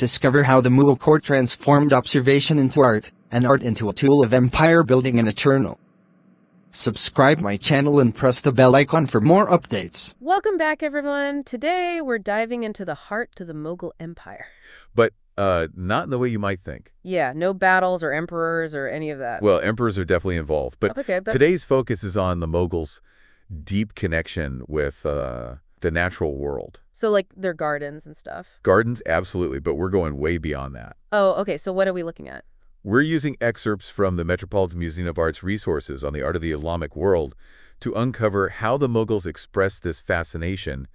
Discover how the Mughal court transformed observation into art, and art into a tool of empire building and eternal. Subscribe my channel and press the bell icon for more updates. Welcome back, everyone. Today, we're diving into the heart of the Mughal Empire. But not in the way you might think. Yeah, no battles or emperors or any of that. Well, emperors are definitely involved. But today's focus is on the Mughals' deep connection with the natural world. So like their gardens and stuff? Gardens, absolutely, but we're going way beyond that. Oh, okay. So what are we looking at? We're using excerpts from the Metropolitan Museum of Art's resources on the art of the Islamic world to uncover how the Mughals expressed this fascination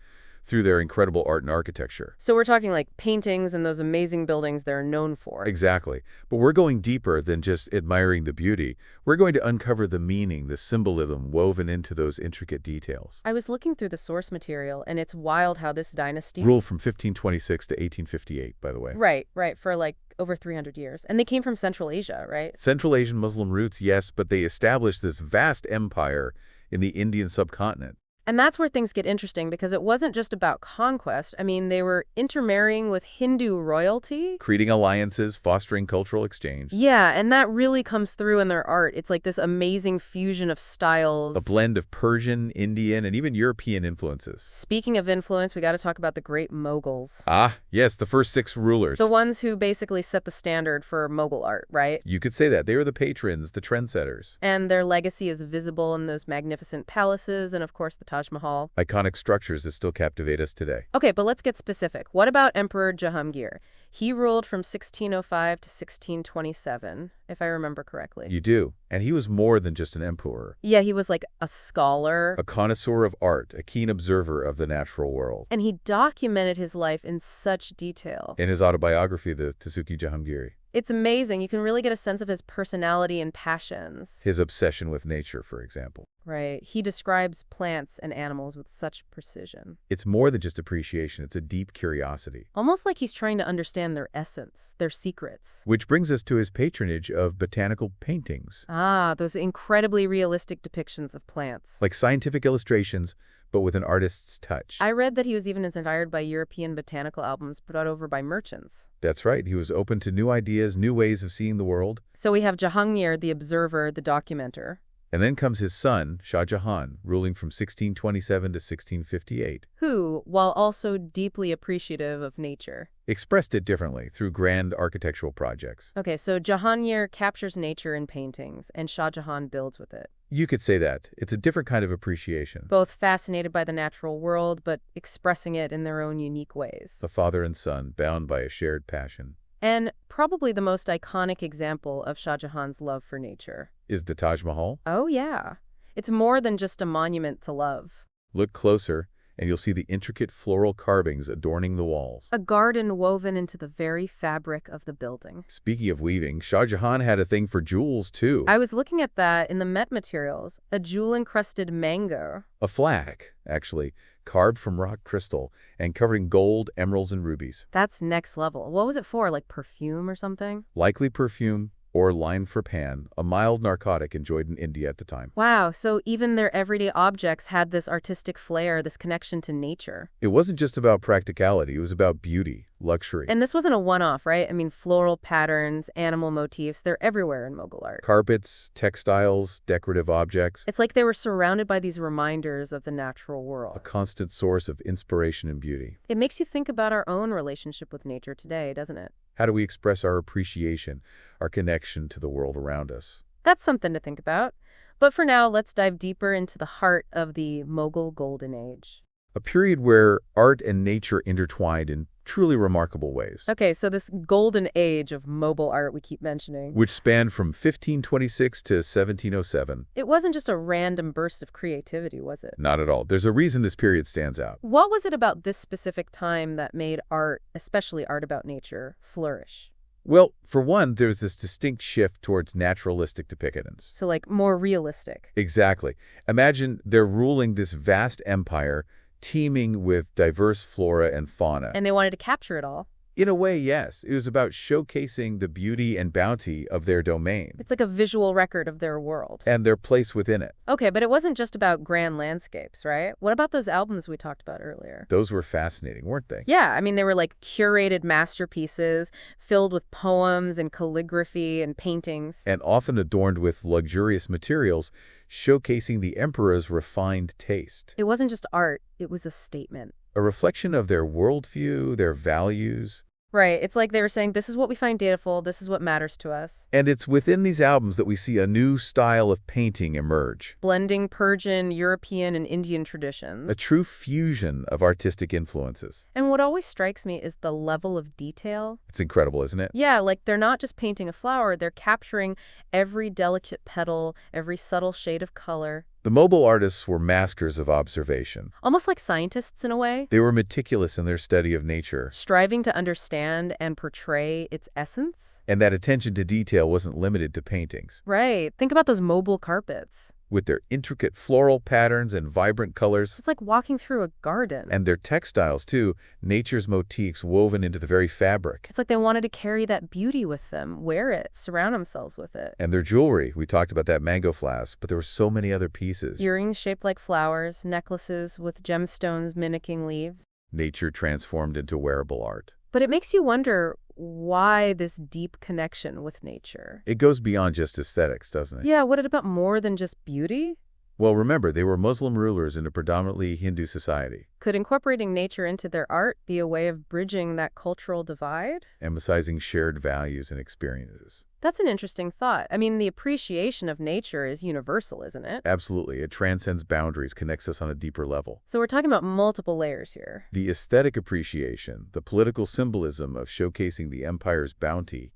through their incredible art and architecture. So we're talking like paintings and those amazing buildings they're known for. Exactly. But we're going deeper than just admiring the beauty. We're going to uncover the meaning, the symbolism woven into those intricate details. I was looking through the source material, and it's wild how this dynasty ruled from 1526 to 1858, by the way. Right, for like over 300 years. And they came from Central Asia, right? Central Asian Muslim roots, yes, but they established this vast empire in the Indian subcontinent. And that's where things get interesting, because it wasn't just about conquest. I mean, they were intermarrying with Hindu royalty. Creating alliances, fostering cultural exchange. Yeah, and that really comes through in their art. It's like this amazing fusion of styles. A blend of Persian, Indian, and even European influences. Speaking of influence, we got to talk about the great Mughals. Ah, yes, the first 6 rulers. The ones who basically set the standard for Mughal art, right? You could say that. They were the patrons, the trendsetters. And their legacy is visible in those magnificent palaces and, of course, the Taj Mahal. Iconic structures that still captivate us today. Okay, but let's get specific. What about Emperor Jahangir? He ruled from 1605 to 1627, if I remember correctly. You do. And he was more than just an emperor. Yeah, he was like a scholar. A connoisseur of art, a keen observer of the natural world. And he documented his life in such detail. In his autobiography, the Tasuki Jahangiri. It's amazing. You can really get a sense of his personality and passions. His obsession with nature, for example. Right. He describes plants and animals with such precision. It's more than just appreciation. It's a deep curiosity. Almost like he's trying to understand their essence, their secrets. Which brings us to his patronage of botanical paintings. Ah, those incredibly realistic depictions of plants. Like scientific illustrations, but with an artist's touch. I read that he was even inspired by European botanical albums brought over by merchants. That's right. He was open to new ideas, new ways of seeing the world. So we have Jahangir, the observer, the documenter. And then comes his son, Shah Jahan, ruling from 1627 to 1658. Who, while also deeply appreciative of nature, expressed it differently through grand architectural projects. Okay, so Jahangir captures nature in paintings, and Shah Jahan builds with it. You could say that. It's a different kind of appreciation. Both fascinated by the natural world, but expressing it in their own unique ways. A father and son, bound by a shared passion. And probably the most iconic example of Shah Jahan's love for nature is the Taj Mahal. Oh, yeah. It's more than just a monument to love. Look closer, and you'll see the intricate floral carvings adorning the walls. A garden woven into the very fabric of the building. Speaking of weaving, Shah Jahan had a thing for jewels, too. I was looking at that in the Met materials. A jewel-encrusted mango. A flag, actually, carved from rock crystal and covered in gold, emeralds, and rubies. That's next level. What was it for, like perfume or something? Likely perfume, or line for pan, a mild narcotic enjoyed in India at the time. Wow, so even their everyday objects had this artistic flair, this connection to nature. It wasn't just about practicality, it was about beauty, luxury. And this wasn't a one-off, right? I mean, floral patterns, animal motifs, they're everywhere in Mughal art. Carpets, textiles, decorative objects. It's like they were surrounded by these reminders of the natural world. A constant source of inspiration and beauty. It makes you think about our own relationship with nature today, doesn't it? How do we express our appreciation, our connection to the world around us? That's something to think about. But for now, let's dive deeper into the heart of the Mughal Golden Age. A period where art and nature intertwined in truly remarkable ways. Okay, so this golden age of Mughal art we keep mentioning. Which spanned from 1526 to 1707. It wasn't just a random burst of creativity, was it? Not at all. There's a reason this period stands out. What was it about this specific time that made art, especially art about nature, flourish? Well, for one, there's this distinct shift towards naturalistic depictions. So like more realistic. Exactly. Imagine they're ruling this vast empire teeming with diverse flora and fauna. And they wanted to capture it all. In a way, yes. It was about showcasing the beauty and bounty of their domain It's like a visual record of their world. and their place within it. Okay, but it wasn't just about grand landscapes, right? What about those albums we talked about earlier? Those were fascinating, weren't they? Yeah, I mean, they were like curated masterpieces filled with poems and calligraphy and paintings. And often adorned with luxurious materials, showcasing the emperor's refined taste. It wasn't just art, it was a statement. A reflection of their worldview, their values. Right, it's like they were saying, this is what we find beautiful, this is what matters to us. And it's within these albums that we see a new style of painting emerge. Blending Persian, European, and Indian traditions. A true fusion of artistic influences. And what always strikes me is the level of detail. It's incredible, isn't it? Yeah, like they're not just painting a flower, they're capturing every delicate petal, every subtle shade of color. The mobile artists were masters of observation. Almost like scientists in a way. They were meticulous in their study of nature. Striving to understand and portray its essence. And that attention to detail wasn't limited to paintings. Right. Think about those mobile carpets. With their intricate floral patterns and vibrant colors. It's like walking through a garden. And their textiles, too, nature's motifs woven into the very fabric. It's like they wanted to carry that beauty with them, wear it, surround themselves with it. And their jewelry. We talked about that mango flasp, but there were so many other pieces. Earrings shaped like flowers, necklaces with gemstones mimicking leaves. Nature transformed into wearable art. But it makes you wonder why this deep connection with nature. It goes beyond just aesthetics, doesn't it? Yeah, what it about more than just beauty? Well, remember, they were Muslim rulers in a predominantly Hindu society, Could incorporating nature into their art be a way of bridging that cultural divide? emphasizing shared values and experiences. That's an interesting thought. I mean, the appreciation of nature is universal, isn't it? Absolutely. It transcends boundaries, connects us on a deeper level. So we're talking about multiple layers here. The aesthetic appreciation, the political symbolism of showcasing the empire's bounty,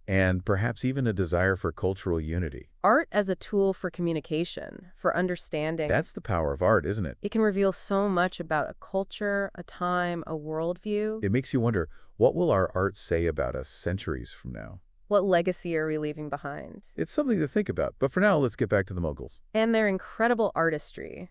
and perhaps even a desire for cultural unity. Art as a tool for communication, for understanding. That's the power of art, isn't it? It can reveal so much about a culture, a time, a worldview. It makes you wonder, what will our art say about us centuries from now? What legacy are we leaving behind? It's something to think about, but for now, let's get back to the Mughals. And their incredible artistry.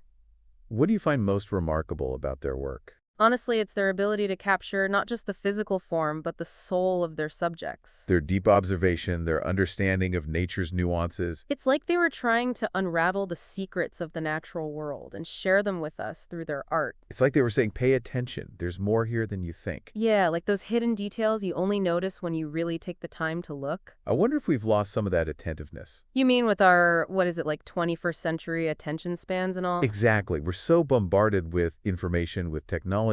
What do you find most remarkable about their work? Honestly, it's their ability to capture not just the physical form, but the soul of their subjects. Their deep observation, their understanding of nature's nuances. It's like they were trying to unravel the secrets of the natural world and share them with us through their art. It's like they were saying, pay attention. There's more here than you think. Yeah, like those hidden details you only notice when you really take the time to look. I wonder if we've lost some of that attentiveness. You mean with our, what is it, like 21st century attention spans and all? Exactly. We're so bombarded with information, with technology.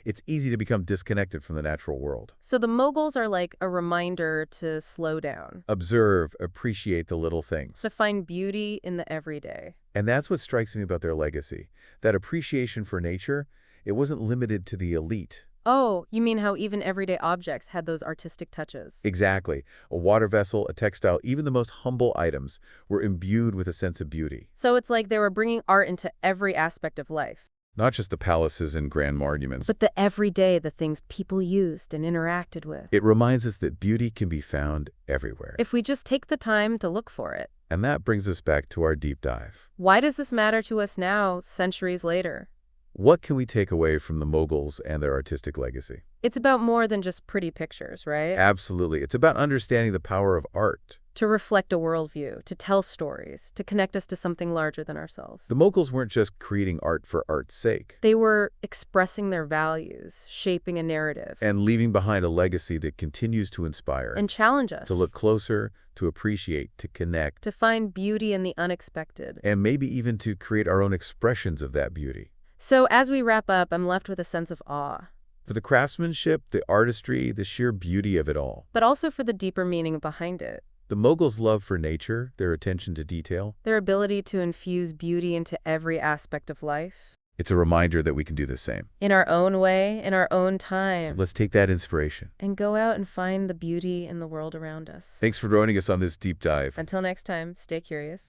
It's easy to become disconnected from the natural world. So the Mughals are like a reminder to slow down, Observe, appreciate the little things. to find beauty in the everyday. And that's what strikes me about their legacy. That appreciation for nature, it wasn't limited to the elite. Oh, you mean how even everyday objects had those artistic touches? Exactly. A water vessel, a textile, even the most humble items were imbued with a sense of beauty. So it's like they were bringing art into every aspect of life. Not just the palaces and grand monuments. But the everyday, the things people used and interacted with. It reminds us that beauty can be found everywhere. If we just take the time to look for it. And that brings us back to our deep dive. Why does this matter to us now, centuries later? What can we take away from the Mughals and their artistic legacy? It's about more than just pretty pictures, right? Absolutely. It's about understanding the power of art. To reflect a worldview, to tell stories, to connect us to something larger than ourselves. The Mughals weren't just creating art for art's sake. They were expressing their values, shaping a narrative. And leaving behind a legacy that continues to inspire. And challenge us. To look closer, to appreciate, to connect. To find beauty in the unexpected. And maybe even to create our own expressions of that beauty. So as we wrap up, I'm left with a sense of awe. For the craftsmanship, the artistry, the sheer beauty of it all. But also for the deeper meaning behind it. The Mughals' love for nature, their attention to detail. Their ability to infuse beauty into every aspect of life. It's a reminder that we can do the same. In our own way, in our own time. So let's take that inspiration. And go out and find the beauty in the world around us. Thanks for joining us on this deep dive. Until next time, stay curious.